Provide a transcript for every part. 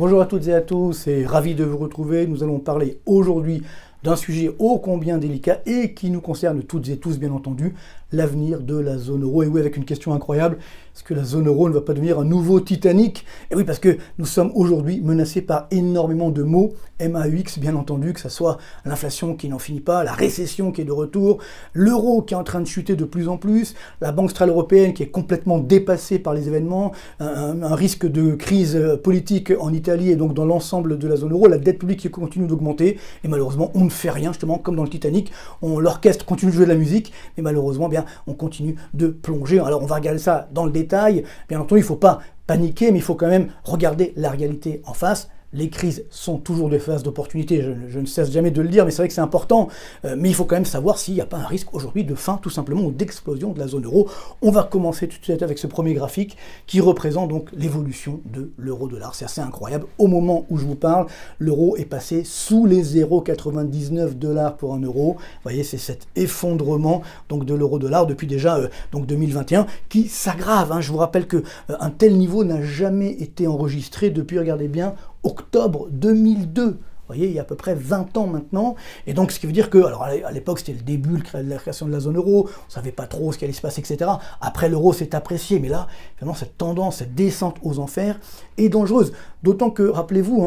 Bonjour à toutes et à tous et ravi de vous retrouver. Nous allons parler aujourd'hui d'un sujet ô combien délicat et qui nous concerne toutes et tous bien entendu, l'avenir de la zone euro. Et oui, avec une question incroyable, est-ce que la zone euro ne va pas devenir un nouveau Titanic? Et oui, parce que nous sommes aujourd'hui menacés par énormément de mots, MAUX bien entendu, que ce soit l'inflation qui n'en finit pas, la récession qui est de retour, l'euro qui est en train de chuter de plus en plus, la Banque centrale européenne qui est complètement dépassée par les événements, un risque de crise politique en Italie et donc dans l'ensemble de la zone euro, la dette publique qui continue d'augmenter, et malheureusement on ne fait rien, justement comme dans le Titanic, l'orchestre continue de jouer de la musique, mais malheureusement bien, on continue de plonger. Alors on va regarder ça dans le détail, bien entendu il ne faut pas paniquer, mais il faut quand même regarder la réalité en face. Les crises sont toujours des phases d'opportunité, je ne cesse jamais de le dire, mais c'est vrai que c'est important. Mais il faut quand même savoir s'il n'y a pas un risque aujourd'hui de fin, tout simplement, ou d'explosion de la zone euro. On va commencer tout de suite avec ce premier graphique qui représente donc l'évolution de l'euro-dollar. C'est assez incroyable. Au moment où je vous parle, l'euro est passé sous les 0,99 $ pour un euro. Vous voyez, c'est cet effondrement donc, de l'euro-dollar depuis déjà donc 2021 qui s'aggrave. Je vous rappelle qu'un tel niveau n'a jamais été enregistré depuis, regardez bien, octobre 2002. Vous voyez, il y a à peu près 20 ans maintenant. Et donc, ce qui veut dire que, alors à l'époque, c'était le début de la création de la zone euro, on ne savait pas trop ce qui allait se passer, etc. Après, l'euro s'est apprécié, mais là, finalement, cette tendance, cette descente aux enfers est dangereuse. D'autant que, rappelez-vous,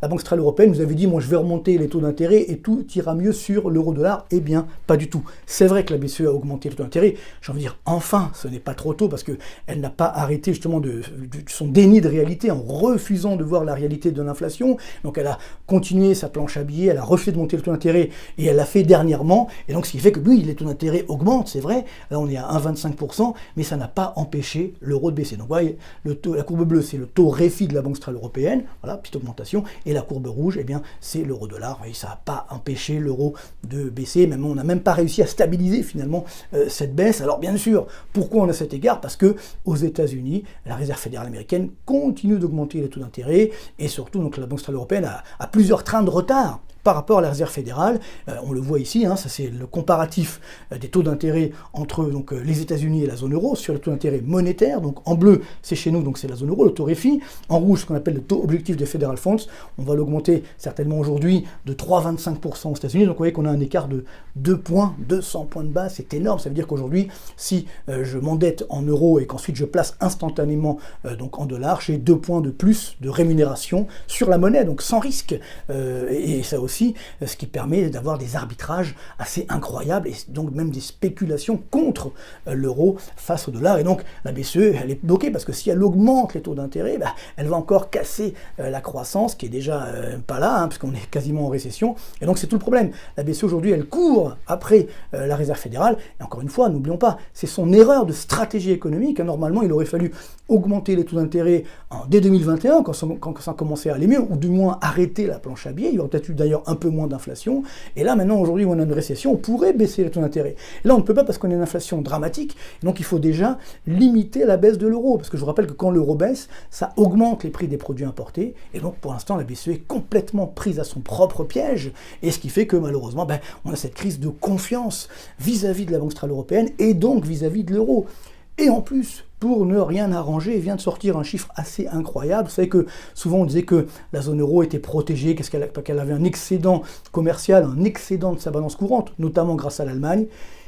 la Banque centrale européenne nous avait dit, moi, je vais remonter les taux d'intérêt et tout ira mieux sur l'euro-dollar. Eh bien, pas du tout. C'est vrai que la BCE a augmenté les taux d'intérêt. J'ai envie de dire, enfin, ce n'est pas trop tôt, parce qu'elle n'a pas arrêté, justement, de son déni de réalité en refusant de voir la réalité de l'inflation. Donc, elle a continué sa planche à billets, elle a refusé de monter le taux d'intérêt et elle l'a fait dernièrement. Et donc, ce qui fait que oui, les taux d'intérêt augmentent, c'est vrai. Là, on est à 1,25%, mais ça n'a pas empêché l'euro de baisser. Donc, vous voyez, la courbe bleue, c'est le taux réfi de la Banque centrale européenne, voilà, petite augmentation. Et la courbe rouge, eh bien, c'est l'euro-dollar. Vous voyez, ça n'a pas empêché l'euro de baisser. Même, on n'a même pas réussi à stabiliser finalement cette baisse. Alors, bien sûr, pourquoi on a cet égard? Parce que aux États-Unis, la Réserve fédérale américaine continue d'augmenter les taux d'intérêt et surtout, donc, la Banque centrale européenne a plusieurs trains de retard par rapport à la Réserve fédérale. On le voit ici, ça c'est le comparatif des taux d'intérêt entre donc, les États-Unis et la zone euro sur le taux d'intérêt monétaire. Donc en bleu, c'est chez nous, donc c'est la zone euro, le taux réfi. En rouge, ce qu'on appelle le taux objectif des Federal Funds. On va l'augmenter certainement aujourd'hui de 3,25% aux États-Unis. Donc vous voyez qu'on a un écart de 2 points, 200 points de base. C'est énorme. Ça veut dire qu'aujourd'hui, si je m'endette en euros et qu'ensuite je place instantanément donc en dollars, j'ai 2 points de plus de rémunération sur la monnaie, donc sans risque. Et ça aussi, ce qui permet d'avoir des arbitrages assez incroyables et donc même des spéculations contre l'euro face au dollar. Et donc la BCE, elle est bloquée parce que si elle augmente les taux d'intérêt, elle va encore casser la croissance qui est déjà pas là, puisqu'on est quasiment en récession. Et donc c'est tout le problème. La BCE aujourd'hui, elle court après la Réserve fédérale. Et encore une fois, n'oublions pas, c'est son erreur de stratégie économique. Normalement, il aurait fallu augmenter les taux d'intérêt dès 2021, quand ça commençait à aller mieux, ou du moins arrêter la planche à billets. Il y aurait peut-être eu d'ailleurs un peu moins d'inflation. Et là, maintenant, aujourd'hui, où on a une récession, on pourrait baisser les taux d'intérêt. Et là, on ne peut pas parce qu'on a une inflation dramatique. Donc, il faut déjà limiter la baisse de l'euro. Parce que je vous rappelle que quand l'euro baisse, ça augmente les prix des produits importés. Et donc, pour l'instant, la BCE est complètement prise à son propre piège. Et ce qui fait que, malheureusement, on a cette crise de confiance vis-à-vis de la Banque centrale européenne et donc vis-à-vis de l'euro. Et en plus, pour ne rien arranger, il vient de sortir un chiffre assez incroyable. Vous savez que souvent on disait que la zone euro était protégée, qu'elle avait un excédent commercial, un excédent de sa balance courante, notamment grâce à l'Allemagne.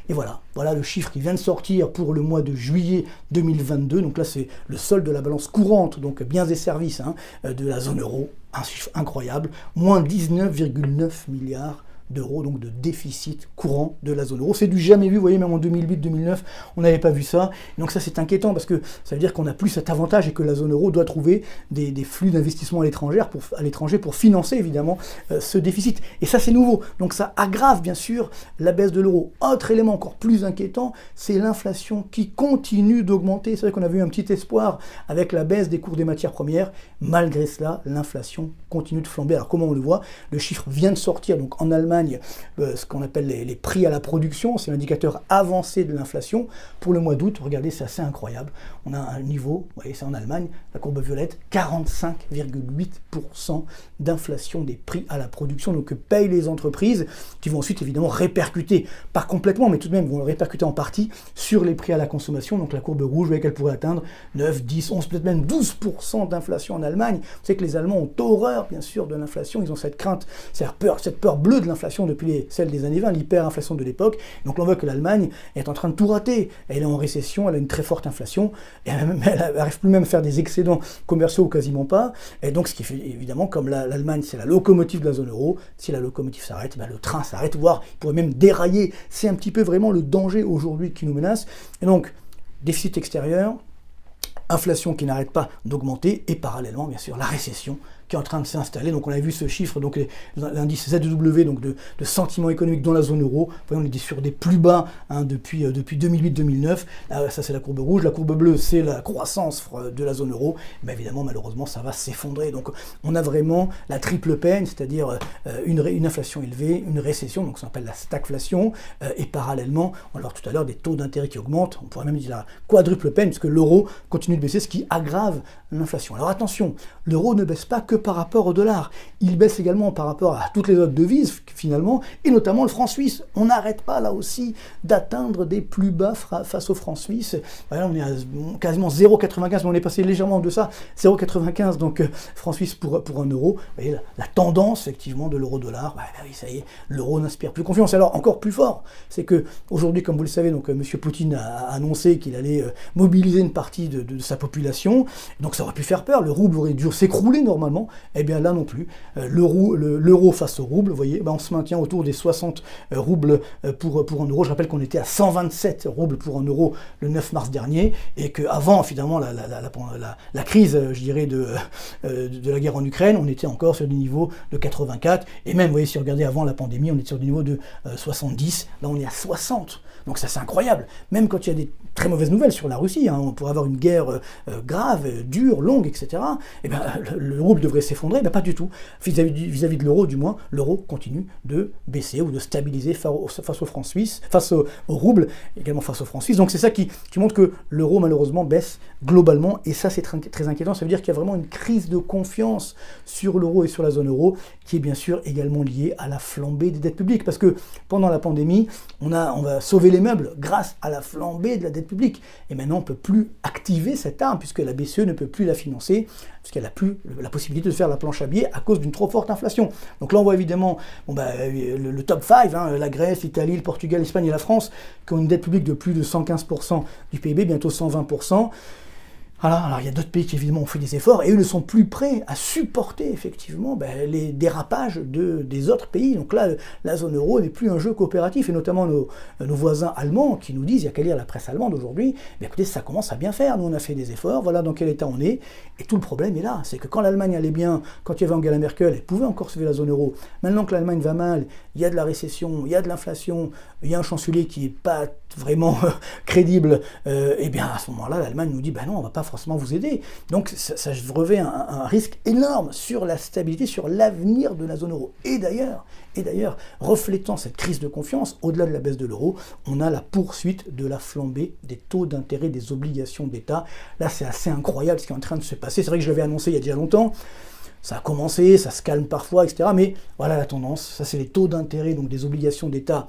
Et voilà le chiffre qui vient de sortir pour le mois de juillet 2022. Donc là, c'est le solde de la balance courante, donc biens et services de la zone euro. Un chiffre incroyable, moins 19,9 milliards d'euros, donc de déficit courant de la zone euro. C'est du jamais vu, vous voyez, même en 2008-2009, on n'avait pas vu ça. Donc ça, c'est inquiétant parce que ça veut dire qu'on n'a plus cet avantage et que la zone euro doit trouver des flux d'investissement à l'étranger pour financer, évidemment, ce déficit. Et ça, c'est nouveau. Donc ça aggrave, bien sûr, la baisse de l'euro. Autre élément encore plus inquiétant, c'est l'inflation qui continue d'augmenter. C'est vrai qu'on avait eu un petit espoir avec la baisse des cours des matières premières. Malgré cela, l'inflation continue de flamber. Alors comment on le voit? Le chiffre vient de sortir, donc en Allemagne, Allemagne ce qu'on appelle les prix à la production, c'est l'indicateur avancé de l'inflation. Pour le mois d'août, regardez, c'est assez incroyable. On a un niveau, vous voyez, c'est en Allemagne, la courbe violette, 45,8% d'inflation des prix à la production, donc que payent les entreprises, qui vont ensuite évidemment répercuter, pas complètement, mais tout de même vont le répercuter en partie sur les prix à la consommation. Donc la courbe rouge, vous voyez qu'elle pourrait atteindre 9, 10, 11, peut-être même 12% d'inflation en Allemagne. Vous savez que les Allemands ont horreur, bien sûr, de l'inflation, ils ont cette crainte, cette peur bleue de l'inflation depuis celle des années 20, l'hyperinflation de l'époque. Donc on voit que l'Allemagne est en train de tout rater. Elle est en récession, elle a une très forte inflation, et elle n'arrive plus même à faire des excédents commerciaux ou quasiment pas. Et donc ce qui fait évidemment, comme l'Allemagne c'est la locomotive de la zone euro, si la locomotive s'arrête, le train s'arrête, voire il pourrait même dérailler. C'est un petit peu vraiment le danger aujourd'hui qui nous menace. Et donc, déficit extérieur, inflation qui n'arrête pas d'augmenter, et parallèlement, bien sûr, la récession qui est en train de s'installer. Donc on a vu ce chiffre, donc l'indice ZEW, donc de sentiment économique dans la zone euro. Vous voyez, on était sur des plus bas depuis 2008-2009. Ça c'est la courbe rouge. La courbe bleue, c'est la croissance de la zone euro. Mais évidemment, malheureusement, ça va s'effondrer. Donc on a vraiment la triple peine, c'est-à-dire une inflation élevée, une récession, donc ça s'appelle la stagflation, et parallèlement, on va voir tout à l'heure des taux d'intérêt qui augmentent. On pourrait même dire la quadruple peine, puisque l'euro continue de baisser, ce qui aggrave l'inflation. Alors attention, l'euro ne baisse pas que par rapport au dollar, il baisse également par rapport à toutes les autres devises finalement, et notamment le franc suisse. On n'arrête pas là aussi d'atteindre des plus bas face au franc suisse. Voilà, on est à quasiment 0,95, mais on est passé légèrement en deçà, 0,95, donc franc suisse pour 1 euro. Vous voyez la tendance effectivement de l'euro-dollar, oui, ça y est, l'euro n'inspire plus confiance. Alors encore plus fort, c'est que aujourd'hui, comme vous le savez, donc M. Poutine a annoncé qu'il allait mobiliser une partie de sa population, donc ça aurait pu faire peur, le rouble aurait dû s'écrouler normalement. Eh bien là non plus, l'euro face au rouble, vous voyez, on se maintient autour des 60 roubles pour 1 euro. Je rappelle qu'on était à 127 roubles pour 1 euro le 9 mars dernier, et qu'avant finalement la crise, je dirais, de la guerre en Ukraine, on était encore sur des niveaux de 84, et même, vous voyez, si vous regardez avant la pandémie, on était sur des niveaux de 70, là on est à 60. Donc ça c'est incroyable, même quand il y a des très mauvaises nouvelles sur la Russie, on pourrait avoir une guerre grave, dure, longue, etc. Et bien le rouble devrait s'effondrer, pas du tout. Vis-à-vis de l'euro, du moins, l'euro continue de baisser ou de stabiliser face au franc suisse, face au rouble, également face au franc suisse. Donc c'est ça qui montre que l'euro malheureusement baisse globalement, et ça c'est très inquiétant. Ça veut dire qu'il y a vraiment une crise de confiance sur l'euro et sur la zone euro, qui est bien sûr également liée à la flambée des dettes publiques, parce que pendant la pandémie, on va sauver les meubles grâce à la flambée de la dette publique. Et maintenant, on ne peut plus activer cette arme, puisque la BCE ne peut plus la financer, puisqu'elle n'a plus la possibilité de faire la planche à billets à cause d'une trop forte inflation. Donc là, on voit évidemment le top 5, la Grèce, l'Italie, le Portugal, l'Espagne et la France, qui ont une dette publique de plus de 115% du PIB, bientôt 120%. Alors il y a d'autres pays qui évidemment ont fait des efforts, et eux ne sont plus prêts à supporter effectivement les dérapages des autres pays. Donc là, la zone euro n'est plus un jeu coopératif, et notamment nos voisins allemands qui nous disent, il n'y a qu'à lire la presse allemande aujourd'hui, écoutez, ça commence à bien faire, nous on a fait des efforts, voilà dans quel état on est, et tout le problème est là, c'est que quand l'Allemagne allait bien, quand il y avait Angela Merkel, elle pouvait encore sauver la zone euro. Maintenant que l'Allemagne va mal, il y a de la récession, il y a de l'inflation, il y a un chancelier qui n'est pas vraiment crédible, et bien à ce moment-là, l'Allemagne nous dit, non, on ne va pas forcément vous aider. Donc ça revêt un risque énorme sur la stabilité, sur l'avenir de la zone euro. Et d'ailleurs, reflétant cette crise de confiance, au-delà de la baisse de l'euro, on a la poursuite de la flambée des taux d'intérêt des obligations d'État. Là, c'est assez incroyable ce qui est en train de se passer. C'est vrai que je l'avais annoncé il y a déjà longtemps. Ça a commencé, ça se calme parfois, etc. Mais voilà la tendance. Ça, c'est les taux d'intérêt donc des obligations d'État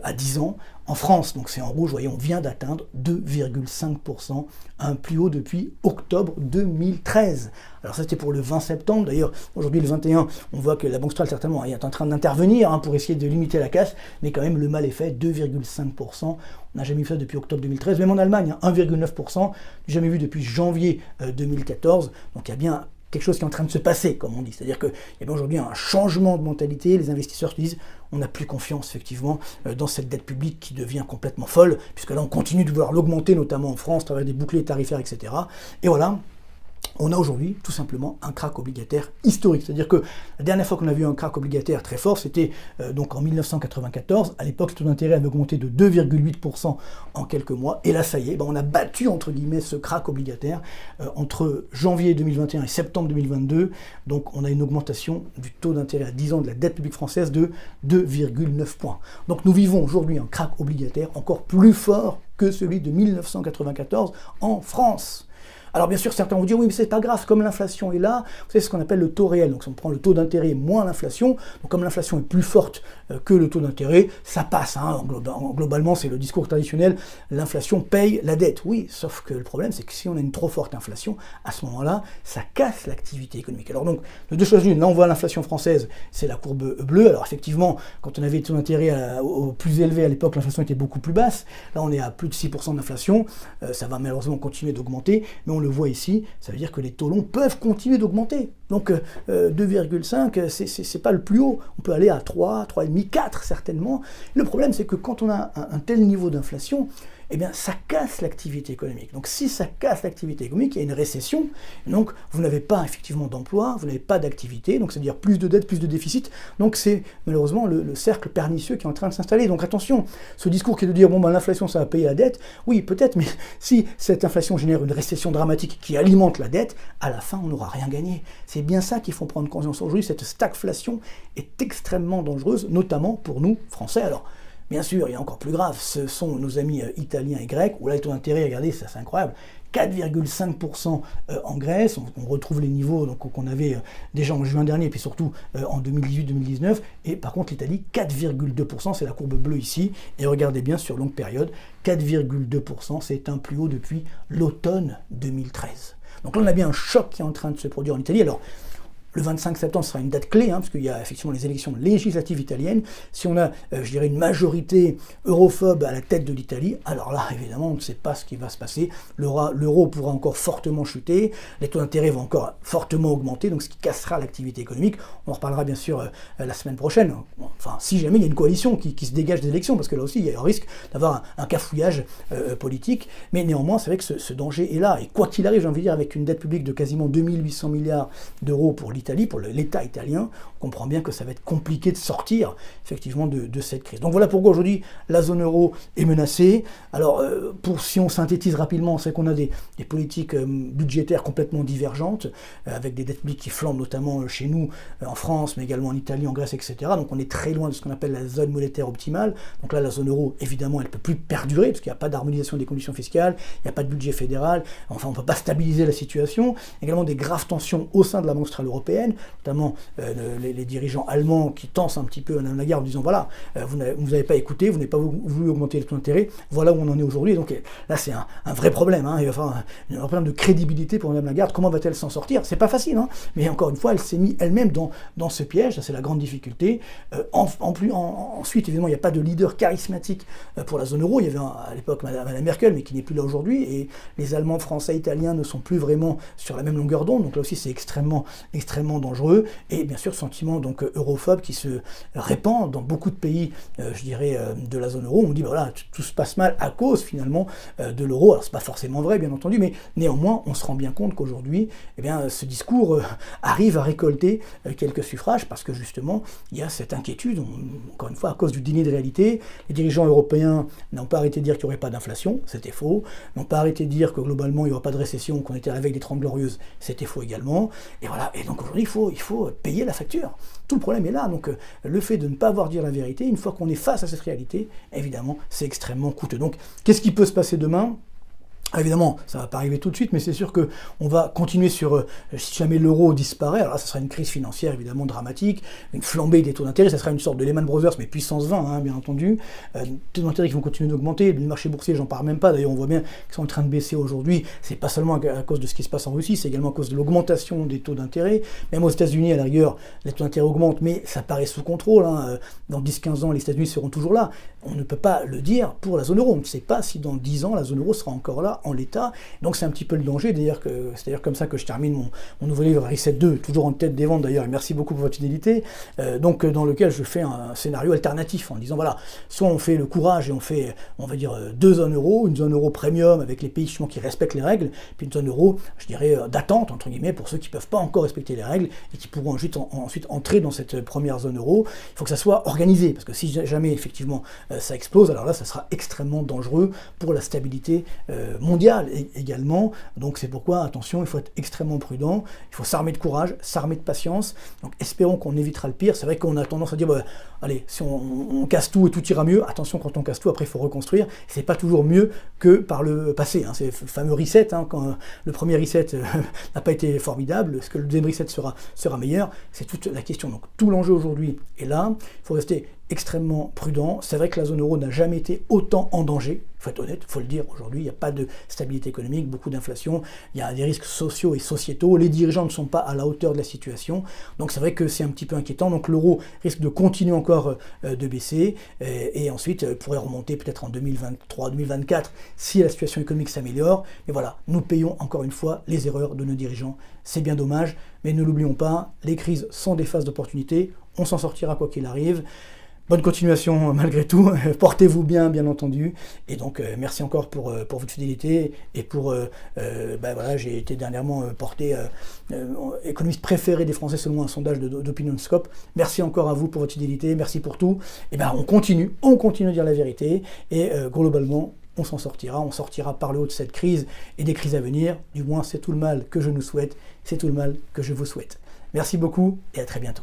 à 10 ans. En France, donc c'est en rouge, vous voyez, on vient d'atteindre 2,5%, un plus haut depuis octobre 2013. Alors ça, c'était pour le 20 septembre. D'ailleurs, aujourd'hui, le 21, on voit que la Banque centrale, certainement, est en train d'intervenir pour essayer de limiter la casse. Mais quand même, le mal est fait, 2,5%. On n'a jamais vu ça depuis octobre 2013. Même en Allemagne, 1,9%. Jamais vu depuis janvier 2014. Donc il y a bien quelque chose qui est en train de se passer, comme on dit. C'est-à-dire qu'il y a bien aujourd'hui un changement de mentalité. Les investisseurs se disent, on n'a plus confiance, effectivement, dans cette dette publique qui devient complètement folle, puisque là, on continue de vouloir l'augmenter, notamment en France, à travers des boucliers tarifaires, etc. Et voilà. on a aujourd'hui tout simplement un krach obligataire historique. C'est-à-dire que la dernière fois qu'on a vu un krach obligataire très fort, c'était donc en 1994. À l'époque, le taux d'intérêt avait augmenté de 2,8% en quelques mois. Et là, ça y est, on a battu, entre guillemets, ce krach obligataire entre janvier 2021 et septembre 2022. Donc, on a une augmentation du taux d'intérêt à 10 ans de la dette publique française de 2,9 points. Donc, nous vivons aujourd'hui un krach obligataire encore plus fort que celui de 1994 en France. Alors bien sûr, certains vont dire, oui, mais c'est pas grave, comme l'inflation est là, vous savez ce qu'on appelle le taux réel. Donc si on prend le taux d'intérêt moins l'inflation, donc comme l'inflation est plus forte que le taux d'intérêt, ça passe. Globalement, c'est le discours traditionnel, l'inflation paye la dette. Oui, sauf que le problème, c'est que si on a une trop forte inflation, à ce moment-là, ça casse l'activité économique. Alors donc, de deux choses l'une, là on voit l'inflation française, c'est la courbe bleue. Alors effectivement, quand on avait le taux d'intérêt au plus élevé à l'époque, l'inflation était beaucoup plus basse. Là, on est à plus de 6% d'inflation. Ça va malheureusement continuer d'augmenter, mais on le voit ici, ça veut dire que les taux longs peuvent continuer d'augmenter. Donc 2,5, c'est pas le plus haut. On peut aller à 3, 3,5, 4 certainement. Le problème, c'est que quand on a un tel niveau d'inflation, eh bien, ça casse l'activité économique. Donc, si ça casse l'activité économique, il y a une récession. Donc, vous n'avez pas effectivement d'emploi, vous n'avez pas d'activité. Donc, c'est-à-dire plus de dettes, plus de déficit. Donc, c'est malheureusement le cercle pernicieux qui est en train de s'installer. Donc, attention, ce discours qui est de dire, l'inflation, ça va payer la dette. Oui, peut-être, mais si cette inflation génère une récession dramatique qui alimente la dette, à la fin, on n'aura rien gagné. C'est bien ça qu'il faut prendre conscience aujourd'hui. Cette stagflation est extrêmement dangereuse, notamment pour nous, Français. Alors, bien sûr, il y a encore plus grave, ce sont nos amis italiens et grecs, où là, les taux d'intérêt, regardez, ça c'est incroyable, 4,5% en Grèce, on retrouve les niveaux qu'on avait déjà en juin dernier, et puis surtout en 2018-2019, et par contre l'Italie, 4,2%, c'est la courbe bleue ici, et regardez bien sur longue période, 4,2%, c'est un plus haut depuis l'automne 2013. Donc là, on a bien un choc qui est en train de se produire en Italie. Alors, le 25 septembre sera une date clé, parce qu'il y a effectivement les élections législatives italiennes. Si on a, je dirais, une majorité europhobe à la tête de l'Italie, alors là, évidemment, on ne sait pas ce qui va se passer. L'euro pourra encore fortement chuter, les taux d'intérêt vont encore fortement augmenter, donc ce qui cassera l'activité économique. On en reparlera bien sûr la semaine prochaine. Enfin, si jamais il y a une coalition qui se dégage des élections, parce que là aussi, il y a un risque d'avoir un cafouillage politique. Mais néanmoins, c'est vrai que ce danger est là. Et quoi qu'il arrive, j'ai envie de dire, avec une dette publique de quasiment 2800 milliards d'euros pour l'Italie, pour l'État italien, on comprend bien que ça va être compliqué de sortir effectivement de cette crise. Donc voilà pourquoi aujourd'hui la zone euro est menacée. Alors si on synthétise rapidement, c'est qu'on a des politiques budgétaires complètement divergentes, avec des dettes publiques qui flambent notamment chez nous, en France, mais également en Italie, en Grèce, etc. Donc on est très loin de ce qu'on appelle la zone monétaire optimale. Donc là, la zone euro, évidemment, elle ne peut plus perdurer, parce qu'il n'y a pas d'harmonisation des conditions fiscales, il n'y a pas de budget fédéral, enfin on ne peut pas stabiliser la situation. Également des graves tensions au sein de la Banque centrale européenne, notamment les dirigeants allemands qui tensent un petit peu Mme Lagarde en disant voilà, vous n'avez pas écouté, vous n'avez pas voulu augmenter les taux d'intérêt, voilà où on en est aujourd'hui. Donc là c'est un vrai problème, il va falloir un problème de crédibilité pour Mme Lagarde. Comment va-t-elle s'en sortir? C'est pas facile, mais encore une fois, elle s'est mise elle-même dans ce piège, ça c'est la grande difficulté. Ensuite, évidemment, il n'y a pas de leader charismatique pour la zone euro. Il y avait à l'époque Mme Merkel, mais qui n'est plus là aujourd'hui, et les Allemands, Français, Italiens ne sont plus vraiment sur la même longueur d'onde, donc là aussi c'est extrêmement dangereux, et bien sûr sentiment donc europhobe qui se répand dans beaucoup de pays, je dirais, de la zone euro. On dit voilà, tout se passe mal à cause finalement de l'euro. Alors c'est pas forcément vrai, bien entendu, mais néanmoins on se rend bien compte qu'aujourd'hui, ce discours arrive à récolter quelques suffrages, parce que justement il y a cette inquiétude, encore une fois à cause du déni de réalité. Les dirigeants européens n'ont pas arrêté de dire qu'il n'y aurait pas d'inflation, c'était faux, n'ont pas arrêté de dire que globalement il n'y aura pas de récession, qu'on était à la veille des 30 glorieuses, c'était faux également, et voilà. Et donc aujourd'hui il faut payer la facture. Tout le problème est là. Donc le fait de ne pas avoir dire la vérité, une fois qu'on est face à cette réalité, évidemment, c'est extrêmement coûteux. Donc qu'est-ce qui peut se passer demain ? Évidemment, ça ne va pas arriver tout de suite, mais c'est sûr qu'on va continuer sur, si jamais l'euro disparaît, alors là, ça sera une crise financière évidemment dramatique, une flambée des taux d'intérêt, ça sera une sorte de Lehman Brothers, mais puissance 20, bien entendu. Les taux d'intérêt qui vont continuer d'augmenter, le marché boursier, j'en parle même pas, d'ailleurs on voit bien qu'ils sont en train de baisser aujourd'hui, c'est pas seulement à cause de ce qui se passe en Russie, c'est également à cause de l'augmentation des taux d'intérêt. Même aux États-Unis, à la rigueur, les taux d'intérêt augmentent, mais ça paraît sous contrôle. Dans 10-15 ans, les États-Unis seront toujours là. On ne peut pas le dire pour la zone euro. On ne sait pas si dans 10 ans, la zone euro sera encore là en l'état. Donc c'est un petit peu le danger, c'est d'ailleurs comme ça que je termine mon nouveau livre Reset 2, toujours en tête des ventes d'ailleurs, et merci beaucoup pour votre fidélité, dans lequel je fais un scénario alternatif en disant voilà, soit on fait le courage et on fait, on va dire, 2 zones euro, une zone euro premium avec les pays justement qui respectent les règles, puis une zone euro, je dirais, d'attente, entre guillemets, pour ceux qui ne peuvent pas encore respecter les règles et qui pourront ensuite entrer dans cette première zone euro. Il faut que ça soit organisé, parce que si jamais effectivement ça explose, alors là ça sera extrêmement dangereux pour la stabilité mondiale également. Donc c'est pourquoi, attention, il faut être extrêmement prudent, il faut s'armer de courage, s'armer de patience. Donc espérons qu'on évitera le pire. C'est vrai qu'on a tendance à dire, bah, allez, si on casse tout et tout ira mieux. Attention, quand on casse tout, après il faut reconstruire. C'est pas toujours mieux que par le passé. C'est le fameux reset, quand le premier reset n'a pas été formidable, est-ce que le deuxième reset sera meilleur? C'est toute la question. Donc tout l'enjeu aujourd'hui est là. Il faut rester extrêmement prudent. C'est vrai que la zone euro n'a jamais été autant en danger. Il faut être honnête, il faut le dire aujourd'hui. Il n'y a pas de stabilité économique, beaucoup d'inflation. Il y a des risques sociaux et sociétaux. Les dirigeants ne sont pas à la hauteur de la situation. Donc c'est vrai que c'est un petit peu inquiétant. Donc l'euro risque de continuer encore de baisser et ensuite pourrait remonter peut-être en 2023-2024 si la situation économique s'améliore. Mais voilà, nous payons encore une fois les erreurs de nos dirigeants. C'est bien dommage, mais ne l'oublions pas, les crises sont des phases d'opportunité. On s'en sortira quoi qu'il arrive. Bonne continuation malgré tout, portez-vous bien entendu, et donc merci encore pour votre fidélité, et pour, voilà, j'ai été dernièrement porté économiste préféré des Français selon un sondage d'Opinionscope. Merci encore à vous pour votre fidélité, merci pour tout, et on continue de dire la vérité, et globalement, on sortira par le haut de cette crise, et des crises à venir, du moins c'est tout le mal que je nous souhaite, c'est tout le mal que je vous souhaite. Merci beaucoup, et à très bientôt.